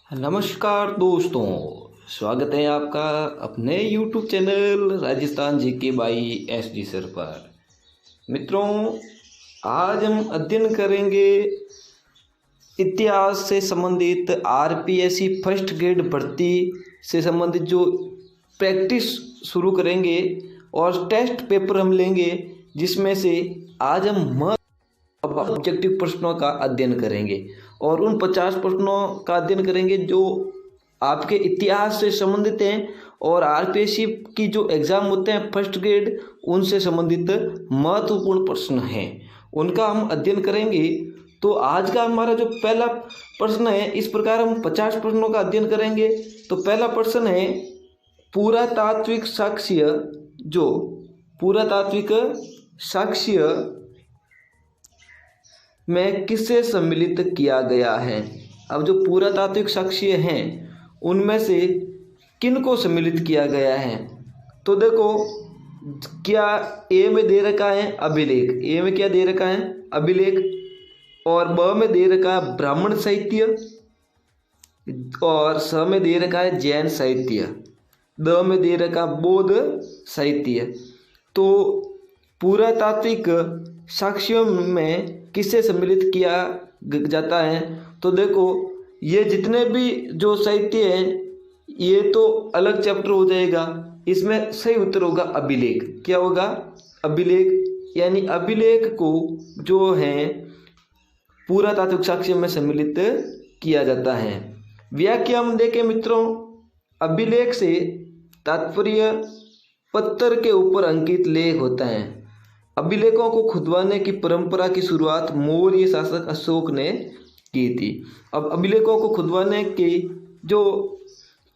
नमस्कार दोस्तों, स्वागत है आपका अपने YouTube channel Rajasthan GK by SD sir पर। मित्रों, आज हम अध्ययन करेंगे इतिहास से संबंधित RPSC फर्स्ट ग्रेड भर्ती से संबंधित जो प्रैक्टिस शुरू करेंगे और टेस्ट पेपर हम लेंगे, जिसमें से आज हम ऑब्जेक्टिव प्रश्नों का अध्ययन करेंगे और उन 50 प्रश्नों का अध्ययन करेंगे जो आपके इतिहास से संबंधित हैं और RPSC की जो एग्ज़ाम होते हैं फर्स्ट ग्रेड उनसे संबंधित महत्वपूर्ण प्रश्न हैं, उनका हम अध्ययन करेंगे। तो आज का हमारा जो पहला प्रश्न है, इस प्रकार हम 50 प्रश्नों का अध्ययन करेंगे। तो पहला प्रश्न है, पुरातात्विक साक्ष्य जो पुरातात्विक साक्ष्य में किसे सम्मिलित किया गया है। अब जो पुरातात्विक साक्ष्य हैं उनमें से किन को सम्मिलित किया गया है। तो देखो, क्या ए में दे रखा है अभिलेख, ए में क्या दे रखा है अभिलेख, और ब में दे रखा है ब्राह्मण साहित्य, और स में दे रखा है जैन साहित्य, द में दे रखा बौद्ध साहित्य। तो पुरातात्विक साक्ष्यों में किसे सम्मिलित किया जाता है। तो देखो, ये जितने भी जो साहित्य हैं ये तो अलग चैप्टर हो जाएगा, इसमें सही उत्तर होगा अभिलेख। क्या होगा? अभिलेख। यानी अभिलेख को जो है पुरातात्विक साक्ष्य में सम्मिलित किया जाता है। व्याख्या हम देखें मित्रों, अभिलेख से तात्पर्य पत्थर के ऊपर अंकित लेख होता है। अभिलेखों को खुदवाने की परंपरा की शुरुआत मौर्य शासक अशोक ने की थी। अब अभिलेखों को खुदवाने की जो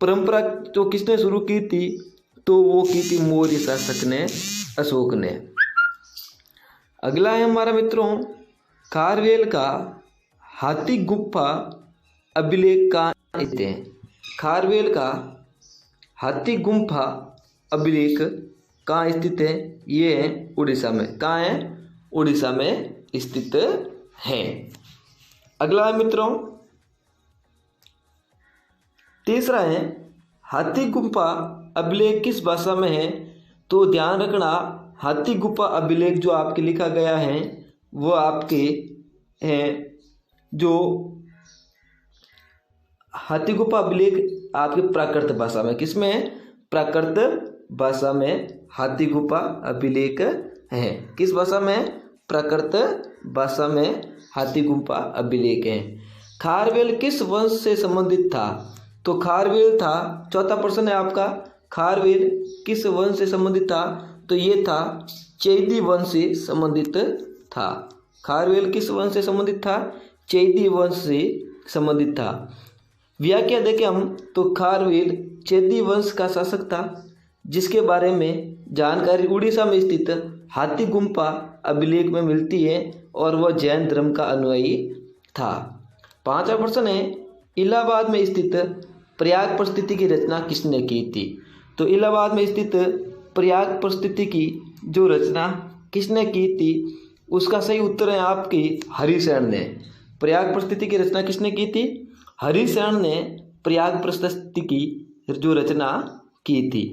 परंपरा जो किसने शुरू की थी, तो वो की थी मौर्य शासक ने, अशोक ने। अगला है हमारा मित्रों, खारवेल का हाथी गुफा अभिलेख कहाँ स्थित है। खारवेल का हाथी गुफा अभिलेख कहाँ स्थित है? ये है उड़ीसा में। कहाँ है? उड़ीसा में स्थित है। अगला है मित्रों, तीसरा है, हाथी गुफा अभिलेख किस भाषा में है। तो ध्यान रखना, हाथी गुफा अभिलेख जो आपके लिखा गया है वो आपके हैं, जो हाथी गुफा अभिलेख आपके प्राकृत भाषा में, किसमें है? प्राकृत भाषा में हाथी गुफा अभिलेख है। किस भाषा में? प्राकृत भाषा में हाथी गुफा अभिलेख है। खारवेल किस वंश से संबंधित था। तो खारवेल था, चौथा प्रश्न है आपका, खारवेल किस वंश से संबंधित था। तो ये था चैदी वंश से संबंधित था। खारवेल किस वंश से संबंधित था? चैदी वंश से संबंधित था। व्याख्या देखें हम, तो खारवेल चैदी वंश का शासक था, जिसके बारे में जानकारी उड़ीसा में स्थित हाथी गुफा अभिलेख में मिलती है और वह जैन धर्म का अनुयायी था। पांचवा प्रश्न है, इलाहाबाद में स्थित प्रयाग परिस्थिति की रचना किसने की थी। तो इलाहाबाद में स्थित प्रयाग परिस्थिति की जो रचना किसने की थी, उसका सही उत्तर है आपकी हरिसेन ने। प्रयाग परिस्थिति की रचना किसने की थी? हरिसेन ने प्रयाग परिस्थिति की जो रचना की थी।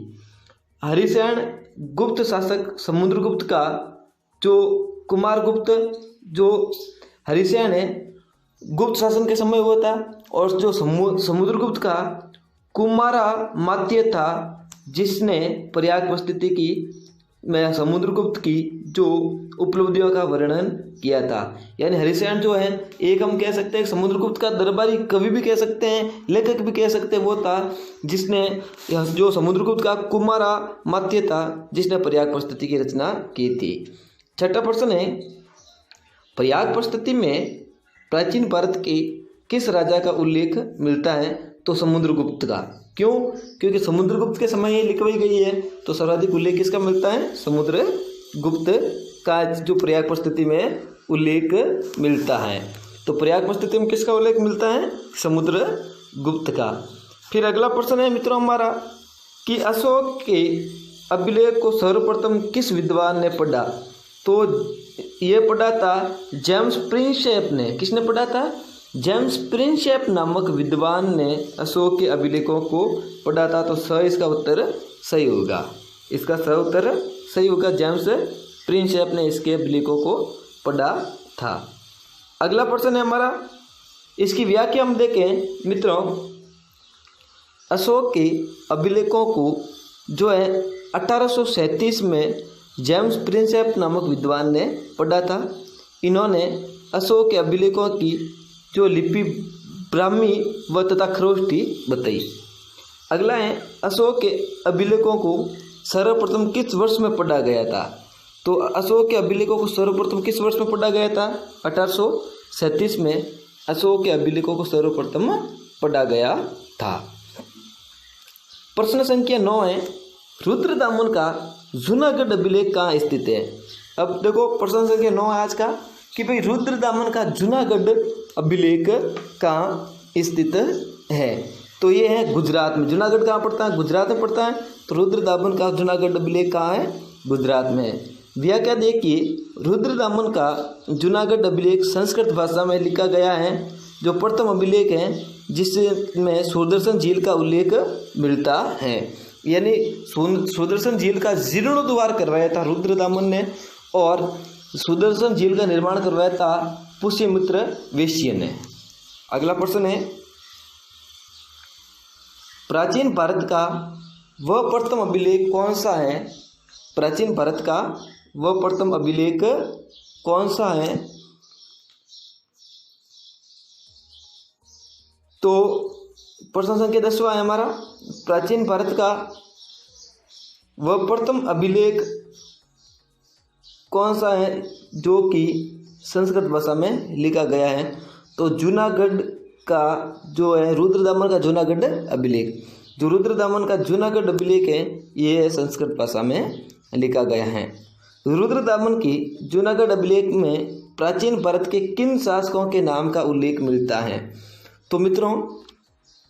हरिसेन गुप्त शासक समुद्रगुप्त का जो कुमारगुप्त, जो हरिसेन है गुप्त शासन के समय हुआ था, और जो समुद्रगुप्त का कुमारामात्य था, जिसने प्रयाग परिस्थिति की में समुद्रगुप्त की जो उपलब्धियों का वर्णन किया था। यानी हरिसेन जो है, एक हम कह सकते हैं समुद्रगुप्त का दरबारी कवि भी कह सकते हैं, लेखक भी कह सकते हैं, वो था जिसने जो समुद्रगुप्त का कुमारामात्य था, जिसने प्रयाग परिस्थिति की रचना की थी। छठा प्रश्न है, प्रयाग परिस्थिति में प्राचीन भारत के किस राजा का उल्लेख मिलता है। तो समुद्रगुप्त का। क्यों? क्योंकि समुद्रगुप्त के समय ये लिखवाई गई है, तो सर्वाधिक उल्लेख किसका मिलता है? समुद्रगुप्त का जो प्रयाग परिस्थिति में उल्लेख मिलता है। तो प्रयाग परिस्थिति में किसका उल्लेख मिलता है? समुद्रगुप्त का। फिर अगला प्रश्न है मित्रों हमारा, कि अशोक के अभिलेख को सर्वप्रथम किस विद्वान ने पढ़ा। तो ये पढ़ा था जेम्स प्रिंसेप ने। किसने पढ़ा था? जेम्स प्रिंसेप नामक विद्वान ने अशोक के अभिलेखों को पढ़ा था। तो इसका उत्तर सही होगा। इसका सही उत्तर सही होगा। जेम्स प्रिंसेप ने इसके अभिलेखों को पढ़ा था। अगला प्रश्न है हमारा, इसकी व्याख्या हम देखें मित्रों। अशोक के अभिलेखों को जो है 1837 में जेम्स प्रिंसेप नामक विद्वान ने पढ़ा था। इन्होंने अशोक के अभिलेखों की जो लिपि ब्राह्मी व तथा खरोष्टी बताई। अगला है, अशोक के अभिलेखों को सर्वप्रथम किस वर्ष में पढ़ा गया था? तो अशोक के अभिलेखों को सर्वप्रथम किस वर्ष में पढ़ा गया था? 1837 में अशोक के अभिलेखों को सर्वप्रथम पढ़ा गया था। प्रश्न संख्या 9 है, रुद्रदामन का जूनागढ़ अभिलेख कहाँ स्थित है? अब देखो प्रश्न संख्या 9 है आज का कि भाई रुद्रदामन का जूनागढ़ अभिलेख कहाँ स्थित है? तो ये है गुजरात में। जूनागढ़ कहाँ पड़ता है? गुजरात में पड़ता है। तो रुद्रदामन का जूनागढ़ अभिलेख कहाँ है? गुजरात में है। व्याख्या देखिए, रुद्रदामन का जूनागढ़ अभिलेख संस्कृत भाषा में लिखा गया है। जो प्रथम अभिलेख है जिसमें सुदर्शन झील का उल्लेख मिलता है, यानी सुदर्शन झील का जीर्णोद्धार करवाया था रुद्रदामन ने और सुदर्शन झील का निर्माण करवाया था पुष्यमित्र वैश्य ने। अगला प्रश्न है, प्राचीन भारत का वह प्रथम अभिलेख कौन सा है? प्राचीन भारत का वह प्रथम अभिलेख कौन सा है? तो प्रश्न संख्या 10वां है हमारा, प्राचीन भारत का वह प्रथम अभिलेख कौन सा है जो कि संस्कृत भाषा में लिखा गया है? तो जूनागढ़ का जो है रुद्रदामन का जूनागढ़ अभिलेख, जो रुद्रदामन का जूनागढ़ अभिलेख है ये संस्कृत भाषा में लिखा गया है। रुद्रदामन की जूनागढ़ अभिलेख में प्राचीन भारत के किन शासकों के नाम का उल्लेख मिलता है? तो मित्रों,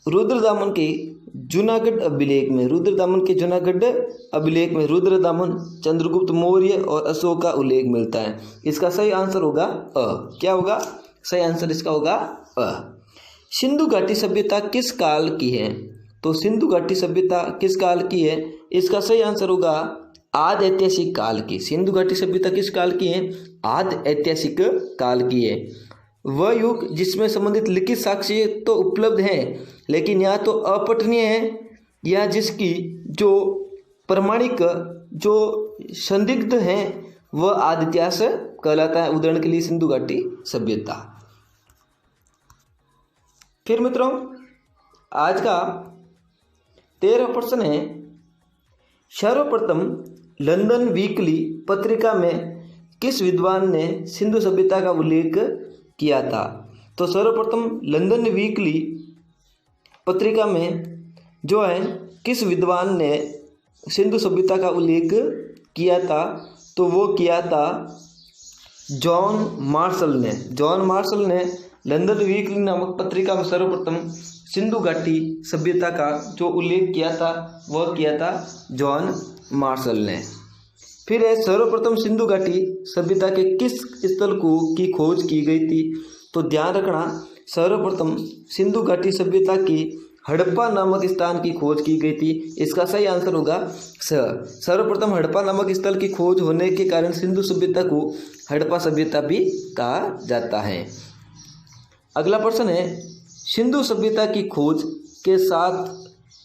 रुद्रदामन के जूनागढ़ अभिलेख में रुद्रदामन, चंद्रगुप्त मौर्य और अशोक का उल्लेख मिलता है। इसका सही आंसर होगा अ। क्या होगा? सही आंसर इसका होगा अ। सिंधु घाटी सभ्यता किस काल की है? तो सिंधु घाटी सभ्यता किस काल की है? इसका सही आंसर होगा आदि ऐतिहासिक काल की। सिंधु घाटी सभ्यता किस काल की है? आदि ऐतिहासिक काल की है। वह युग जिसमें संबंधित लिखित साक्ष्य तो उपलब्ध हैं, लेकिन यह तो अपठनीय है, या जिसकी जो प्रमाणिक जो संदिग्ध हैं वह आदि इतिहास कहलाता है। उदाहरण के लिए सिंधु घाटी सभ्यता। फिर मित्रों, आज का 13वां प्रश्न है, सर्वप्रथम लंदन वीकली पत्रिका में किस विद्वान ने सिंधु सभ्यता का उल्लेख किया था? तो सर्वप्रथम लंदन वीकली पत्रिका में जो है किस विद्वान ने सिंधु सभ्यता का उल्लेख किया था? तो वो किया था जॉन मार्शल ने। जॉन मार्शल ने लंदन वीकली नामक पत्रिका में सर्वप्रथम सिंधु घाटी सभ्यता का जो उल्लेख किया था वह किया था जॉन मार्शल ने। फिर है, सर्वप्रथम सिंधु घाटी सभ्यता के किस स्थल की खोज की गई थी? तो ध्यान रखना, सर्वप्रथम सिंधु घाटी सभ्यता की हड़प्पा नामक स्थान की खोज की गई थी। इसका सही आंसर होगा सर्वप्रथम हड़प्पा नामक स्थल की खोज होने के कारण सिंधु सभ्यता को हड़प्पा सभ्यता भी कहा जाता है। अगला प्रश्न है, सिंधु सभ्यता की खोज के साथ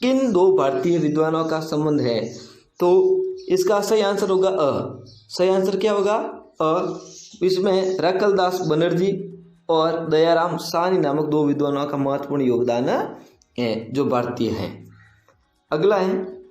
किन दो भारतीय विद्वानों का संबंध है? तो इसका सही आंसर होगा अ। सही आंसर क्या होगा? अ। इसमें रखलदास बनर्जी और दयाराम साहनी नामक दो विद्वानों का महत्वपूर्ण योगदान है जो भारतीय हैं। अगला है,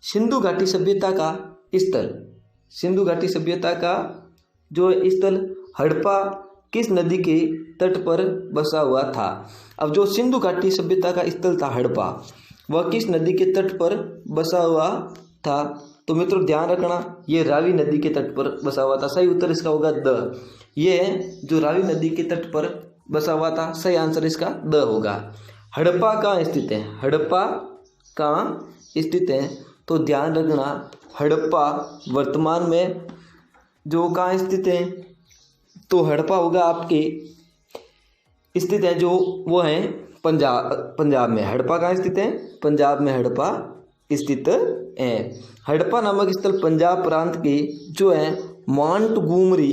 सिंधु घाटी सभ्यता का स्थल। सिंधु घाटी सभ्यता का जो स्थल हड़प्पा किस नदी के तट पर बसा हुआ था? अब जो सिंधु घाटी सभ्यता का स्थल था हड़प्पा, वह किस नदी के तट पर बसा हुआ था? तो मित्रों ध्यान रखना, ये रावी नदी के तट पर बसा हुआ था। सही उत्तर इसका होगा द। ये जो रावी नदी के तट पर बसा हुआ था, सही आंसर इसका द होगा। हड़प्पा कहाँ स्थित है? हड़प्पा कहाँ स्थित है? तो ध्यान रखना, हड़प्पा वर्तमान में जो कहाँ स्थित है? तो हड़प्पा होगा आपके स्थित है, जो वो है पंजाब में। हड़प्पा कहाँ स्थित है? पंजाब में हड़प्पा स्थित है। हड़प्पा नामक स्थल पंजाब प्रांत के जो है मोंटगोमरी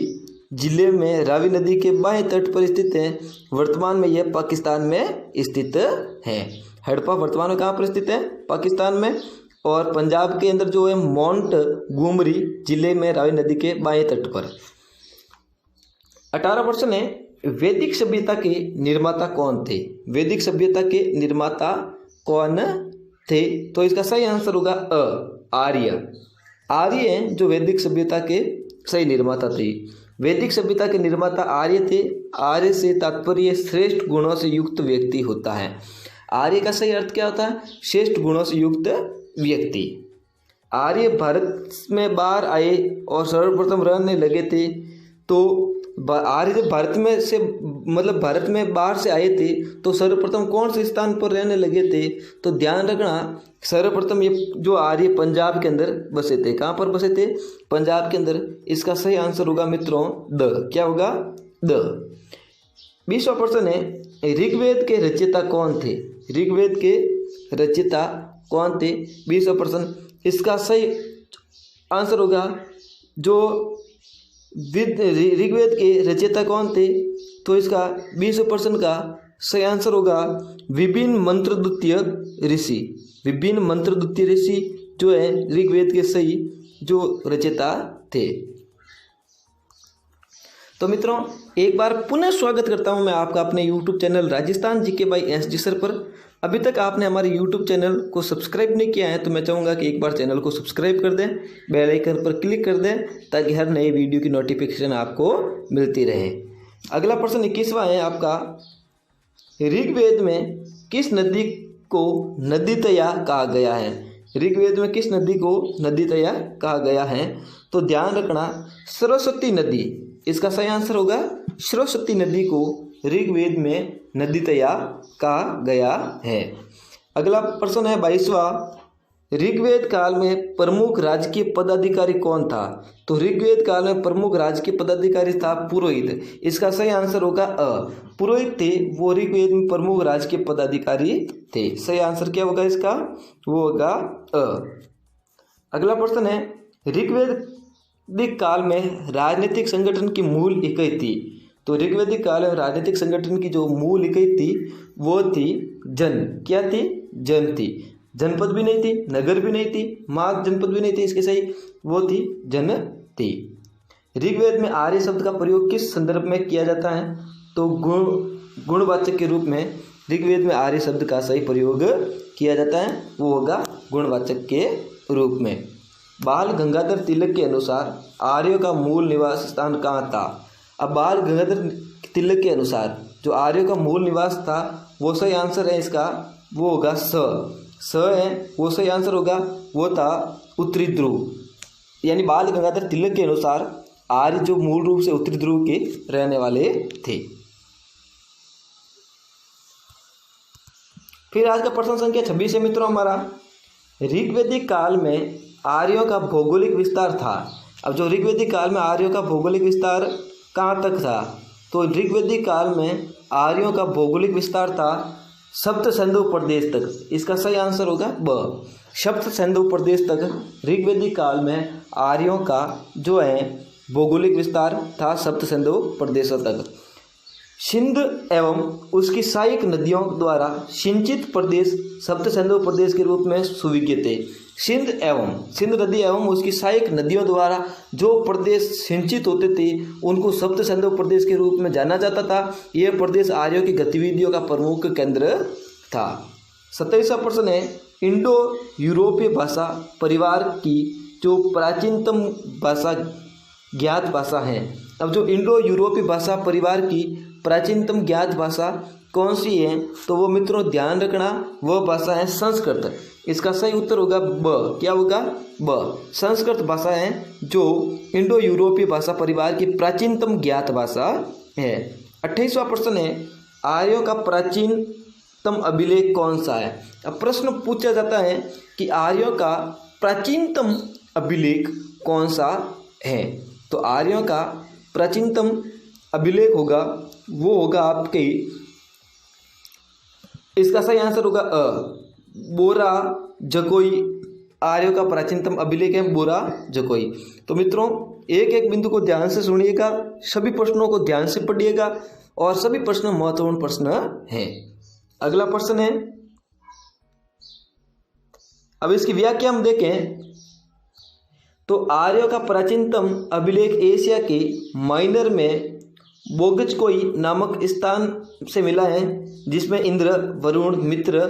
जिले में रावी नदी के बाएं तट पर स्थित है। वर्तमान में यह पाकिस्तान में स्थित है। हड़प्पा वर्तमान में कहाँ पर स्थित है? पाकिस्तान में। और पंजाब के अंदर जो है मोंटगोमरी जिले में रावी नदी के बाएं तट पर। 18 प्रश्न है, वैदिक सभ्यता के निर्माता कौन थे? वैदिक सभ्यता के निर्माता कौन थे? तो इसका सही आंसर होगा आर्य। आर्य हैं जो वैदिक सभ्यता के सही निर्माता थे। वैदिक सभ्यता के निर्माता आर्य थे। आर्य से तात्पर्य श्रेष्ठ गुणों से युक्त व्यक्ति होता है। आर्य का सही अर्थ क्या होता है? श्रेष्ठ गुणों से युक्त व्यक्ति। आर्य भारत में बाहर आए और सर्वप्रथम रहने लगे थे। तो आर्य जब भारत में से मतलब भारत में बाहर से आए थे तो सर्वप्रथम कौन से स्थान पर रहने लगे थे? तो ध्यान रखना, सर्वप्रथम ये जो आर्य पंजाब के अंदर बसे थे। कहाँ पर बसे थे? पंजाब के अंदर। इसका सही आंसर होगा मित्रों द। क्या होगा? द। 20वां प्रश्न है, ऋग्वेद के रचयिता कौन थे? ऋग्वेद के रचयिता कौन थे? 20वां प्रश्न। इसका सही आंसर होगा जो ऋग्वेद के रचयिता कौन थे? तो इसका 20वें प्रश्न का सही आंसर होगा विभिन्न मंत्रद्वितीय ऋषि। विभिन्न मंत्रद्वितीय ऋषि जो है ऋग्वेद के सही जो रचयिता थे। तो मित्रों एक बार पुनः स्वागत करता हूं मैं आपका अपने YouTube channel Rajasthan GK by SG sir पर। अभी तक आपने हमारे YouTube चैनल को सब्सक्राइब नहीं किया है तो मैं चाहूँगा कि एक बार चैनल को सब्सक्राइब कर दें, बेल आइकन पर क्लिक कर दें ताकि हर नई वीडियो की नोटिफिकेशन आपको मिलती रहे। अगला प्रश्न 21वां है आपका, ऋग्वेद में किस नदी को नदीतया कहा गया है? ऋग्वेद में किस नदी को नदीतया कहा गया है? तो ध्यान रखना, सरस्वती नदी। इसका सही आंसर होगा सरस्वती नदी को ऋग्वेद में नदीतया कहा गया है। अगला प्रश्न है 22वां, ऋग्वेद काल में प्रमुख राजकीय पदाधिकारी कौन था? तो ऋग्वेद काल में प्रमुख राजकीय पदाधिकारी था पुरोहित। इसका सही आंसर होगा पुरोहित थे वो ऋग्वेद में प्रमुख राजकीय पदाधिकारी थे। सही आंसर क्या होगा इसका? वो होगा अगला प्रश्न है, ऋग्वेदिक काल में राजनीतिक संगठन की मूल इकाई थी। तो ऋग्वेदिक काल में राजनीतिक संगठन की जो मूल इकाई थी वो थी जन। क्या थी? जन थी। जनपद भी नहीं थी, नगर भी नहीं थी, माग जनपद भी नहीं थी, इसके सही वो थी जन थी। ऋग्वेद में आर्य शब्द का प्रयोग किस संदर्भ में किया जाता है? तो गुणवाचक के रूप में ऋग्वेद में आर्य शब्द का सही प्रयोग किया जाता है, वो होगा गुणवाचक के रूप में। बाल गंगाधर तिलक के अनुसार आर्यों का मूल निवास स्थान कहाँ था? अब बाल गंगाधर तिलक के अनुसार जो आर्यों का मूल निवास था वो सही आंसर है इसका, वो होगा स है, वो सही आंसर होगा, वो था उत्तरी ध्रुव। यानी बाल गंगाधर तिलक के अनुसार आर्य जो मूल रूप से उत्तरी ध्रुव के रहने वाले थे। फिर आज का प्रश्न संख्या 26 है मित्रों हमारा, ऋग्वेदिक काल में आर्यों का भौगोलिक विस्तार था। अब जो ऋग्वेदिक काल में आर्यों का भौगोलिक विस्तार कहाँ तक था? तो ऋग्वेदिक काल में आर्यों का भौगोलिक विस्तार था सप्त सिंधु प्रदेश तक। इसका सही आंसर होगा ब। सप्त सिंधु प्रदेश तक ऋग्वेदिक काल में आर्यों का जो है भौगोलिक विस्तार था सप्त सिंधु प्रदेशों तक। सिंध एवं उसकी सहायक नदियों द्वारा सिंचित प्रदेश सप्त सिंधु प्रदेश के रूप में सुविज्ञ थे। सिंध नदी एवं उसकी सहायक नदियों द्वारा जो प्रदेश सिंचित होते थे उनको सप्त सिंधु प्रदेश के रूप में जाना जाता था। यह प्रदेश आर्यों की गतिविधियों का प्रमुख केंद्र था। 27वां प्रश्न है, इंडो यूरोपीय भाषा परिवार की जो प्राचीनतम भाषा ज्ञात भाषा है। अब जो इंडो यूरोपीय भाषा परिवार की प्राचीनतम ज्ञात भाषा कौन सी है? तो वो मित्रों ध्यान रखना, वह भाषा है संस्कृत। इसका सही उत्तर होगा ब। क्या होगा? ब। संस्कृत भाषा है जो इंडो यूरोपीय भाषा परिवार की प्राचीनतम ज्ञात भाषा है। 28वां प्रश्न है, आर्यों का प्राचीनतम अभिलेख कौन सा है? अब प्रश्न पूछा जाता है कि आर्यों का प्राचीनतम अभिलेख कौन सा है? तो आर्यों का प्राचीनतम अभिलेख होगा वो होगा आपके इसका सही आंसर होगा अ। बोरा जकोई आर्यों का प्राचीनतम अभिलेख है बोरा जकोई। तो मित्रों एक एक बिंदु को ध्यान से सुनिएगा, सभी प्रश्नों को ध्यान से पढ़िएगा और सभी प्रश्न महत्वपूर्ण प्रश्न हैं। अगला प्रश्न है, अब इसकी व्याख्या हम देखें तो आर्यों का प्राचीनतम अभिलेख एशिया के माइनर में बोगजकोई नामक स्थान से मिला है, जिसमें इंद्र, वरुण, मित्र,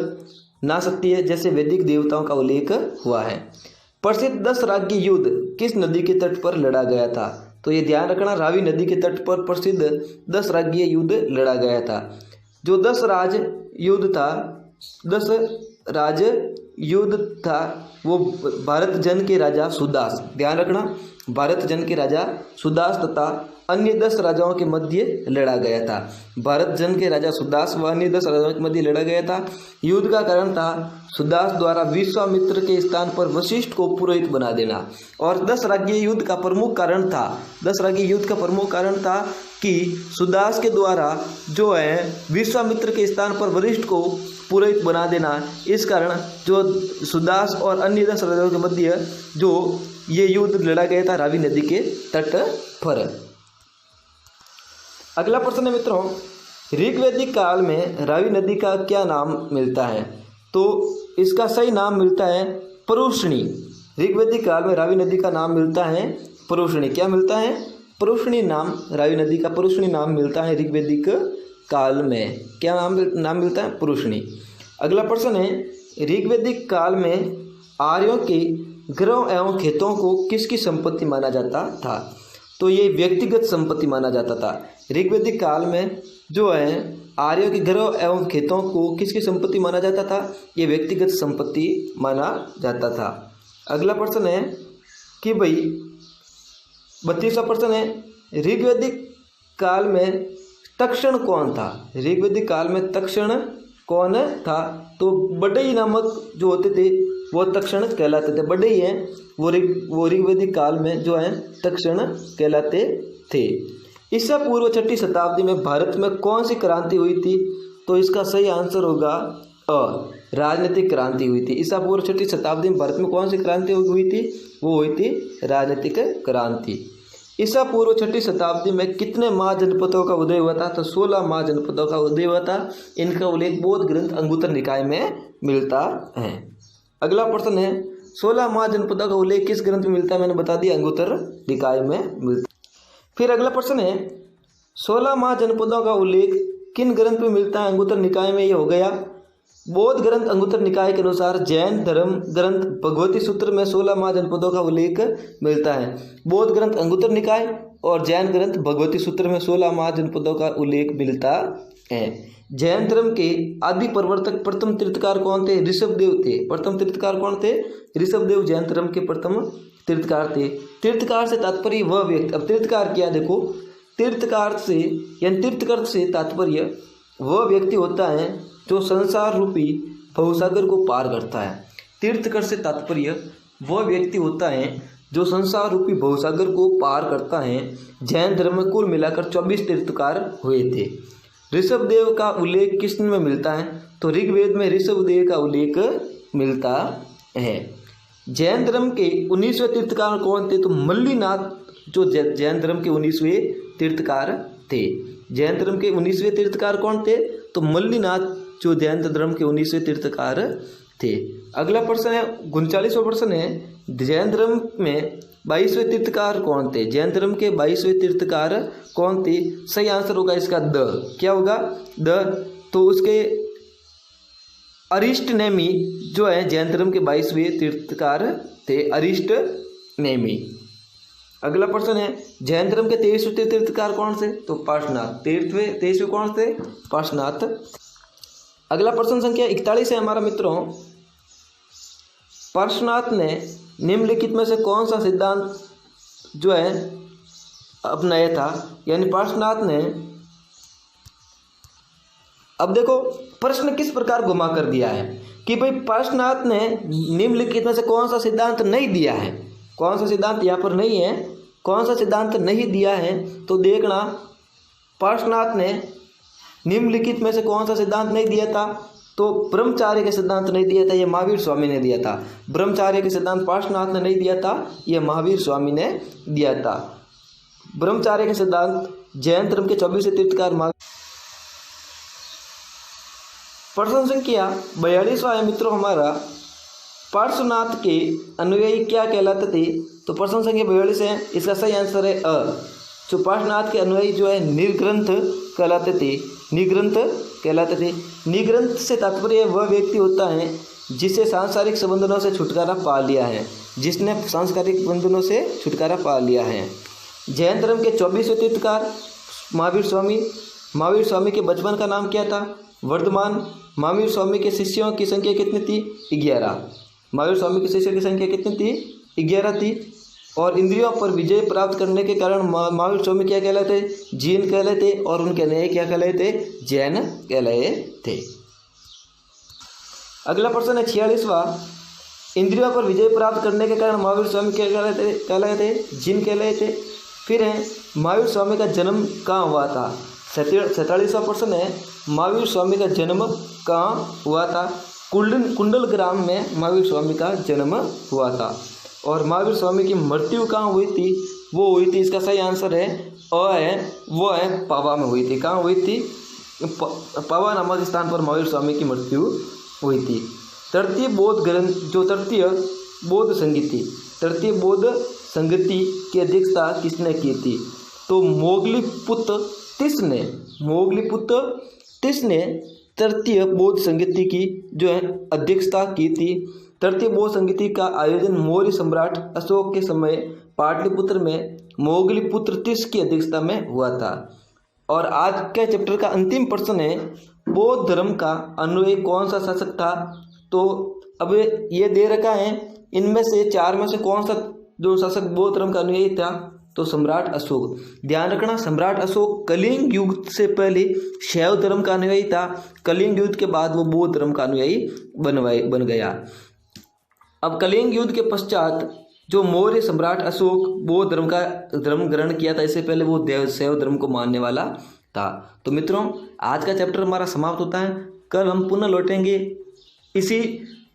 नासक्तिय जैसे वैदिक देवताओं का उल्लेख हुआ है। प्रसिद्ध 10 राज्य युद्ध किस नदी के तट पर लड़ा गया था? तो ये ध्यान रखना, रावी नदी के तट पर प्रसिद्ध 10 राज्य युद्ध लड़ा गया था। जो 10 राज युद्ध था, 10 राज युद्ध था वो भारत जन के राजा सुदास, ध्यान रखना, भारत जन के राजा सुदास तथा अन्य 10 राजाओं के मध्य लड़ा गया था। भारत जन के राजा सुदास व अन्य 10 राजाओं के मध्य लड़ा गया था। युद्ध का कारण था सुदास द्वारा विश्वामित्र के स्थान पर वशिष्ठ को पुरोहित बना देना। और 10 राज्य युद्ध का प्रमुख कारण था, 10 राज्य युद्ध का प्रमुख कारण था कि सुदास के द्वारा जो है विश्वामित्र के स्थान पर वशिष्ठ को पुरोहित बना देना। इस कारण जो सुदास और अन्य 10 राजाओं के मध्य जो ये युद्ध लड़ा गया था रावी नदी के तट पर। अगला प्रश्न है मित्रों, ऋग्वैदिक काल में रावी नदी का क्या नाम मिलता है? तो इसका सही नाम मिलता है परुष्णी। ऋग्वैदिक काल में रावी नदी का नाम मिलता है परुष्णी। क्या मिलता है? परुष्णी नाम, रावी नदी का परुष्णी नाम मिलता है ऋग्वैदिक काल में। क्या नाम मिलता है? परुष्णी। अगला प्रश्न है, ऋग्वैदिक काल में आर्यों के ग्रहों एवं खेतों को किसकी संपत्ति माना जाता था? तो ये व्यक्तिगत संपत्ति माना जाता था। ऋग्वैदिक काल में जो है आर्यों के घरों एवं खेतों को किसकी संपत्ति माना जाता था? ये व्यक्तिगत संपत्ति माना जाता था। अगला प्रश्न है कि भाई 32वां प्रश्न है, ऋग्वैदिक काल में तक्षण कौन था? ऋग्वैदिक काल में तक्षण कौन था? तो बढ़ई नामक जो होते थे वो तक्षण कहलाते थे। बढ़ई हैं वो ऋग्वैदिक काल में जो है तक्षण कहलाते थे। ईसा पूर्व 6वीं शताब्दी में भारत में कौन सी क्रांति हुई थी? तो इसका सही आंसर होगा अ, राजनीतिक क्रांति हुई थी। ईसा पूर्व 6वीं शताब्दी में भारत में कौन सी क्रांति हुई थी? वो हुई थी राजनीतिक क्रांति। ईसा पूर्व 6वीं शताब्दी में कितने महाजनपदों का उदय हुआ था? तो 16 महाजनपदों का उदय हुआ था। इनका उल्लेख बौद्ध ग्रंथ अंगुत्तर निकाय में मिलता है। अगला प्रश्न है, 16 महाजनपदों का उल्लेख किस ग्रंथ में मिलता है? मैंने बता दिया, अंगुत्तर निकाय में मिलता है। फिर अगला प्रश्न है, 16 महाजनपदों का उल्लेख किन ग्रंथ में मिलता है? अंगुत्तर निकाय में। ये हो गया बौद्ध ग्रंथ अंगुत्तर निकाय के अनुसार। जैन धर्म ग्रंथ भगवती सूत्र में 16 महाजनपदों का उल्लेख मिलता है। बौद्ध ग्रंथ अंगुत्तर निकाय और जैन ग्रंथ भगवती सूत्र में 16 महाजनपदों का उल्लेख मिलता है। जैन धर्म के आदि प्रवर्तक प्रथम तीर्थकार कौन थे? ऋषभदेव थे। प्रथम तीर्थकार कौन थे? ऋषभदेव जैन धर्म के प्रथम तीर्थकार थे। तीर्थकार से तात्पर्य वह व्यक्ति, अब तीर्थकार क्या देखो, तीर्थकार से यानी तीर्थकर से तात्पर्य वह व्यक्ति होता है जो संसार रूपी भवसागर को पार करता है। तीर्थकर से तात्पर्य वह व्यक्ति होता है जो संसार रूपी भवसागर को पार करता है। जैन धर्म में कुल मिलाकर 24 तीर्थकार हुए थे। ऋषभदेव का उल्लेख किस में मिलता है? तो ऋग्वेद में ऋषभदेव का उल्लेख मिलता है। जैन धर्म के 19वें तीर्थकार कौन थे? तो मल्लीनाथ जो जैन धर्म के 19वें तीर्थकार थे। जैन धर्म के 19वें तीर्थकार कौन थे? तो मल्लीनाथ जो जैन धर्म के 19वें तीर्थकार थे। अगला प्रश्न है 39वां प्रश्न है, जैन धर्म में 22वें तीर्थकार कौन थे? जैन धर्म के 22वें तीर्थकार कौन थे? सही आंसर होगा इसका द। क्या होगा? द। तो उसके अरिष्ट नेमी जो है जैन धर्म के 22वें तीर्थकार थे, अरिष्ट नेमी। अगला प्रश्न है, जैन धर्म के 23वें तीर्थकार कौन से? तो पार्श्वनाथ। 23वें कौन थे? पार्श्वनाथ। अगला प्रश्न संख्या 41 है हमारा मित्रों, पार्श्वनाथ ने निम्नलिखित में से कौन सा सिद्धांत जो है अपनाया था? यानी पार्श्वनाथ ने, अब देखो प्रश्न किस प्रकार घुमा कर दिया है कि भाई पार्श्वनाथ ने निम्नलिखित में से कौन सा सिद्धांत नहीं दिया है। कौन सा सिद्धांत यहाँ पर नहीं है, कौन सा सिद्धांत नहीं दिया है? तो देखना, पार्श्वनाथ ने निम्नलिखित में से कौन सा सिद्धांत नहीं दिया था? तो ब्रह्मचार्य का सिद्धांत नहीं दिया था, ये महावीर स्वामी ने दिया था। ब्रह्मचार्य के सिद्धांत पार्श्वनाथ ने नहीं दिया था, ये महावीर स्वामी ने दिया था। ब्रह्मचार्य का सिद्धांत जैन धर्म के 24 तीर्थकार प्रश्न संख्या 42वां है मित्रों हमारा, पार्श्वनाथ के अनुयायी क्या कहलाते थे? तो प्रश्न संख्या 42 है, इसका सही आंसर है अ। जो पार्श्वनाथ के अनुयायी जो है निर्ग्रंथ कहलाते थे, निग्रंथ कहलाते थे। निग्रंथ से तात्पर्य वह व्यक्ति होता है जिसे सांसारिक बंधनों से छुटकारा पा लिया है, जिसने सांसारिक बंधनों से छुटकारा पा लिया है। जैन धर्म के 24वें तीर्थकार महावीर स्वामी के बचपन का नाम क्या था? वर्धमान। महावीर स्वामी के शिष्यों की संख्या कितनी थी? 11। महावीर स्वामी के शिष्यों की संख्या कितनी थी? 11 थी। और इंद्रियों पर विजय प्राप्त करने के कारण महावीर स्वामी क्या कहलाते? जीन कहलाते, और उनके अनुयायी क्या कहलाते? जैन कहलाए थे। अगला प्रश्न है 46वां, इंद्रियों पर विजय प्राप्त करने के कारण महावीर स्वामी क्या कहलाए थे? जीन कहलाए थे। फिर है महावीर स्वामी का जन्म कहाँ हुआ था? 47वां प्रश्न है, महावीर स्वामी का जन्म कहाँ हुआ था? कुंडल ग्राम में महावीर स्वामी का जन्म हुआ था। और महावीर स्वामी की मृत्यु कहाँ हुई थी? वो हुई थी, इसका सही आंसर है अ है, वो है पावा में हुई थी। कहाँ हुई थी? पावा नामक स्थान पर महावीर स्वामी की मृत्यु हुई थी। तृतीय बौद्ध ग्रंथ जो तृतीय बौद्ध संगति की अध्यक्षता किसने की थी? तो मोगलीपुत्र तिस ने तृतीय बौद्ध संगति की जो है अध्यक्षता की थी। तृतीय बौद्ध संगति का आयोजन मौर्य सम्राट अशोक के समय पाटलिपुत्र में मोगलीपुत्र तिस की अध्यक्षता में हुआ था। और आज के चैप्टर का अंतिम प्रश्न है, बौद्ध धर्म का अनुयायी कौन सा शासक था? तो अब ये दे रखा है, इनमें से 4 में से कौन सा जो शासक बौद्ध धर्म का अनुयायी था? तो सम्राट अशोक। ध्यान रखना, सम्राट अशोक कलिंग युग से पहले शैव धर्म का अनुयायी था। कलिंग युद्ध के बाद वो बौद्ध धर्म का अनुयायी बन गया। अब कलिंग युद्ध के पश्चात जो मौर्य सम्राट अशोक बौद्ध धर्म ग्रहण किया था, इससे पहले वो शैव धर्म को मानने वाला था। तो मित्रों, आज का चैप्टर हमारा समाप्त होता है। कल हम पुनः लौटेंगे इसी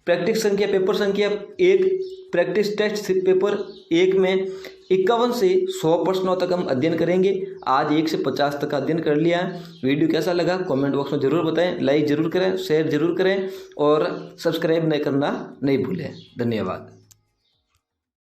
प्रैक्टिस संख्या पेपर संख्या 1 प्रैक्टिस टेस्ट पेपर 1 में 51 से 100 प्रश्नों तक हम अध्ययन करेंगे। आज 1 से 50 तक अध्ययन कर लिया है। वीडियो कैसा लगा कमेंट बॉक्स में जरूर बताएं, लाइक जरूर करें, शेयर जरूर करें और सब्सक्राइब नहीं करना नहीं भूलें। धन्यवाद।